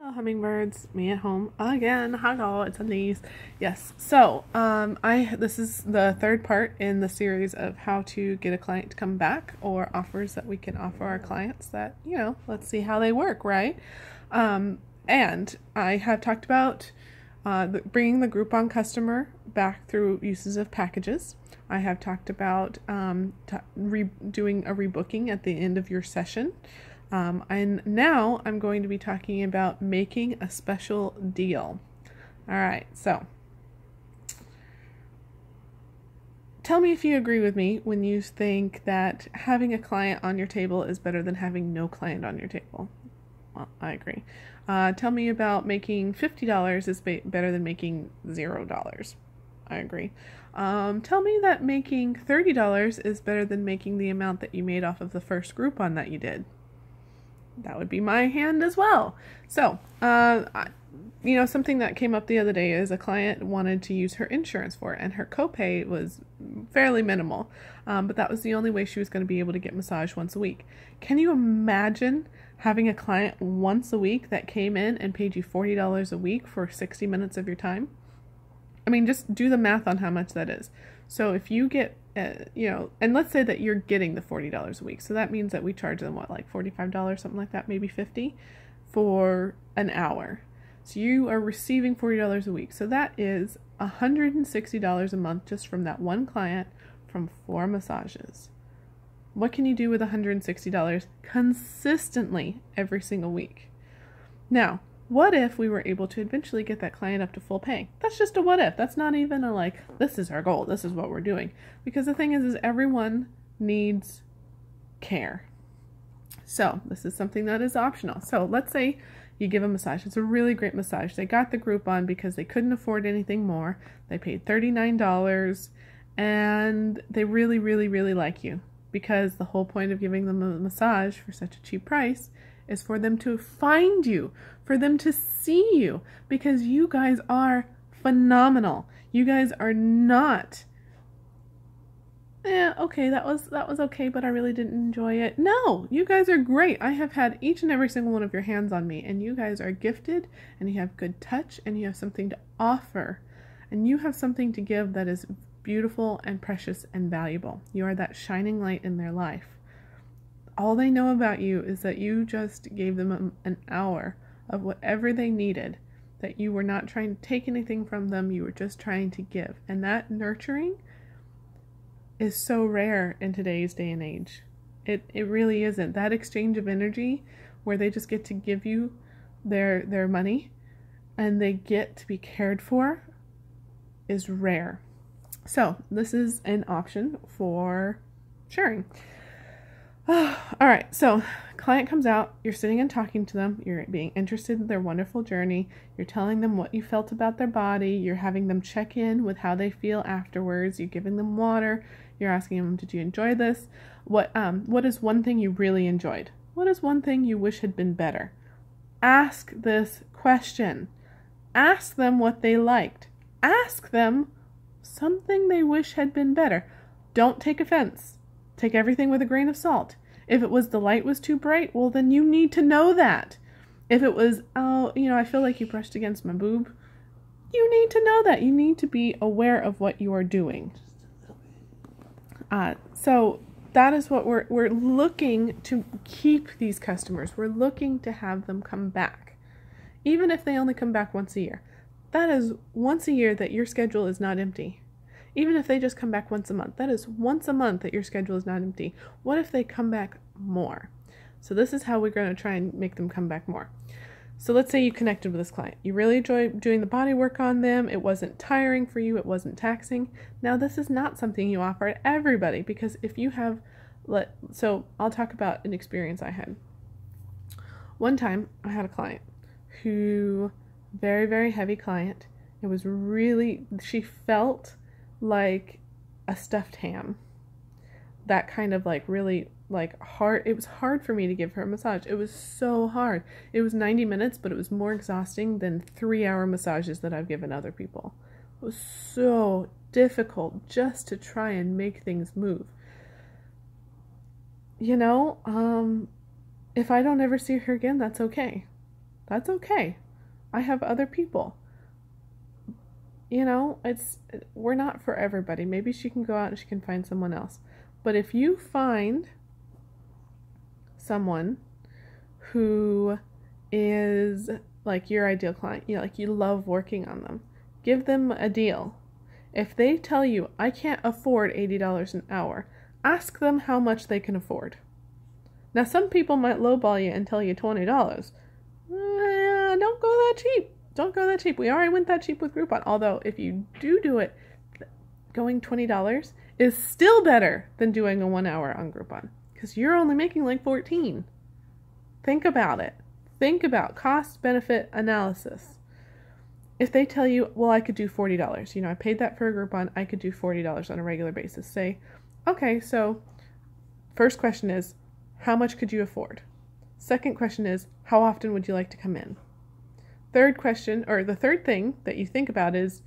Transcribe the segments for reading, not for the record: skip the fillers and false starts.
Hello, hummingbirds. Me at home again. Hello, it's Elise. Yes. So, this is the third part in the series of how to get a client to come back, or offers that we can offer our clients that, let's see how they work, right? And I have talked about bringing the Groupon customer back through uses of packages. I have talked about doing a rebooking at the end of your session. And now I'm going to be talking about making a special deal. All right, so tell me if you agree with me when you think that having a client on your table is better than having no client on your table. Well, I agree. Tell me about making $50 is better than making $0. I agree. Tell me that making $30 is better than making the amount that you made off of the first Groupon that you did. That would be my hand as well. So, something that came up the other day is a client wanted to use her insurance for it, and her copay was fairly minimal, but that was the only way she was going to be able to get massage once a week. Can you imagine having a client once a week that came in and paid you $40 a week for 60 minutes of your time? I mean, just do the math on how much that is. So if you get, and let's say that you're getting the $40 a week. So that means that we charge them, what, like $45, something like that, maybe $50 for an hour. So you are receiving $40 a week. So that is $160 a month just from that one client from 4 massages. What can you do with $160 consistently every single week? Now, what if we were able to eventually get that client up to full pay? That's just a what if. That's not even a this is our goal. This is what we're doing. Because the thing is everyone needs care. So this is something that is optional. So let's say you give a massage. It's a really great massage. They got the Groupon because they couldn't afford anything more. They paid $39 and they really, really, really like you, because the whole point of giving them a massage for such a cheap price is for them to find you, for them to see you, because you guys are phenomenal. You guys are not, okay, that was okay, but I really didn't enjoy it. No, you guys are great. I have had each and every single one of your hands on me, and you guys are gifted, and you have good touch, and you have something to offer, and you have something to give that is beautiful and precious and valuable. You are that shining light in their life. All they know about you is that you just gave them an hour of whatever they needed, that you were not trying to take anything from them, you were just trying to give. And that nurturing is so rare in today's day and age. It really isn't. That exchange of energy where they just get to give you their money and they get to be cared for is rare. So this is an option for sharing. All right, so client comes out, you're sitting and talking to them, you're being interested in their wonderful journey, you're telling them what you felt about their body, you're having them check in with how they feel afterwards, you're giving them water, you're asking them, did you enjoy this? What is one thing you really enjoyed? What is one thing you wish had been better? Ask this question. Ask them what they liked. Ask them something they wish had been better. Don't take offense. Take everything with a grain of salt. If it was the light was too bright, well, then you need to know that. If it was, I feel like you brushed against my boob, you need to know that. You need to be aware of what you are doing. So that is what we're looking to keep these customers. We're looking to have them come back. Even if they only come back once a year. That is once a year that your schedule is not empty. Even if they just come back once a month, that is once a month that your schedule is not empty. What if they come back more? So this is how we're going to try and make them come back more. So let's say you connected with this client. You really enjoyed doing the body work on them. It wasn't tiring for you. It wasn't taxing. Now this is not something you offer to everybody, because if you have, so I'll talk about an experience I had. One time I had a client who, very, very heavy client. It was really, she felt like a stuffed ham. That kind of really hard. It was hard for me to give her a massage. It was so hard. It was 90 minutes, but it was more exhausting than 3-hour massages that I've given other people. It was so difficult just to try and make things move. If I don't ever see her again, that's okay. That's okay. I have other people. You know, we're not for everybody. Maybe she can go out and she can find someone else. But if you find someone who is like your ideal client, you know, like you love working on them, give them a deal. If they tell you, I can't afford $80 an hour, ask them how much they can afford. Now, some people might lowball you and tell you $20. Don't go that cheap. Don't go that cheap. We already went that cheap with Groupon. Although, if you do it, going $20 is still better than doing a 1 hour on Groupon. Because you're only making like 14. Think about it. Think about cost-benefit analysis. If they tell you, well, I could do $40. You know, I paid that for a Groupon. I could do $40 on a regular basis. Say, okay, so first question is, how much could you afford? Second question is, how often would you like to come in? Third question, or the third thing that you think about is,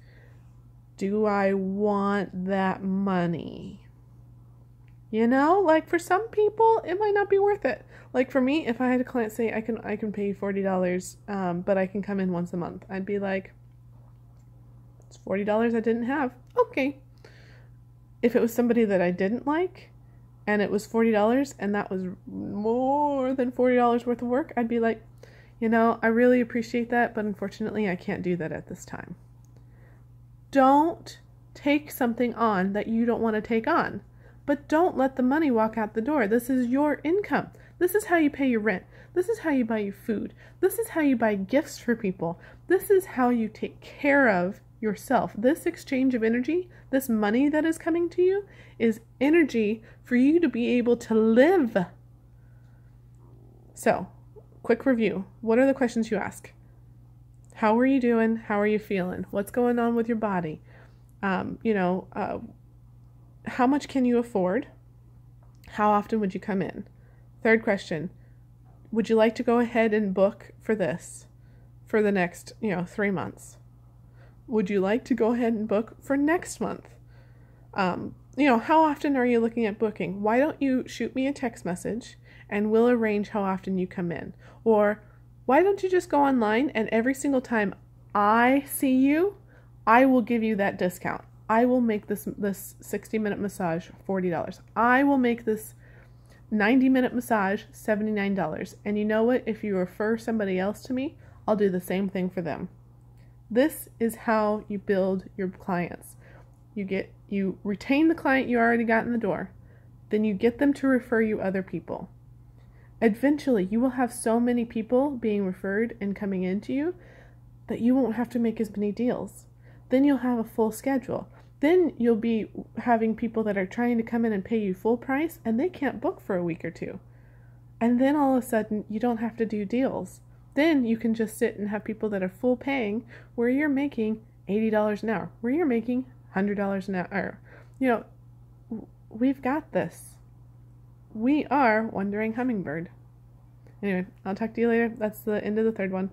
do I want that money? You know, like for some people, it might not be worth it. Like for me, if I had a client say, I can pay you $40, but I can come in once a month, I'd be like, it's $40 I didn't have. Okay. If it was somebody that I didn't like, and it was $40, and that was more than $40 worth of work, I'd be like, you know, I really appreciate that, but unfortunately I can't do that at this time. Don't take something on that you don't want to take on, but don't let the money walk out the door. This is your income. This is how you pay your rent. This is how you buy your food. This is how you buy gifts for people. This is how you take care of yourself. This exchange of energy, this money that is coming to you, is energy for you to be able to live. So, quick review. What are the questions you ask? How are you doing? How are you feeling? What's going on with your body? How much can you afford? How often would you come in? Third question, would you like to go ahead and book for this for the next, 3 months? Would you like to go ahead and book for next month? How often are you looking at booking? Why don't you shoot me a text message and we'll arrange how often you come in? Or why don't you just go online and every single time I see you, I will give you that discount. I will make this 60-minute massage $40. I will make this 90-minute massage $79. And you know what? If you refer somebody else to me, I'll do the same thing for them. This is how you build your clients. You retain the client you already got in the door. Then you get them to refer you other people. Eventually, you will have so many people being referred and coming into you that you won't have to make as many deals. Then you'll have a full schedule. Then you'll be having people that are trying to come in and pay you full price and they can't book for a week or two. And then all of a sudden, you don't have to do deals. Then you can just sit and have people that are full paying where you're making $80 an hour, where you're making $100 an hour. We've got this. We are Wandering Hummingbird. Anyway, I'll talk to you later. That's the end of the third one.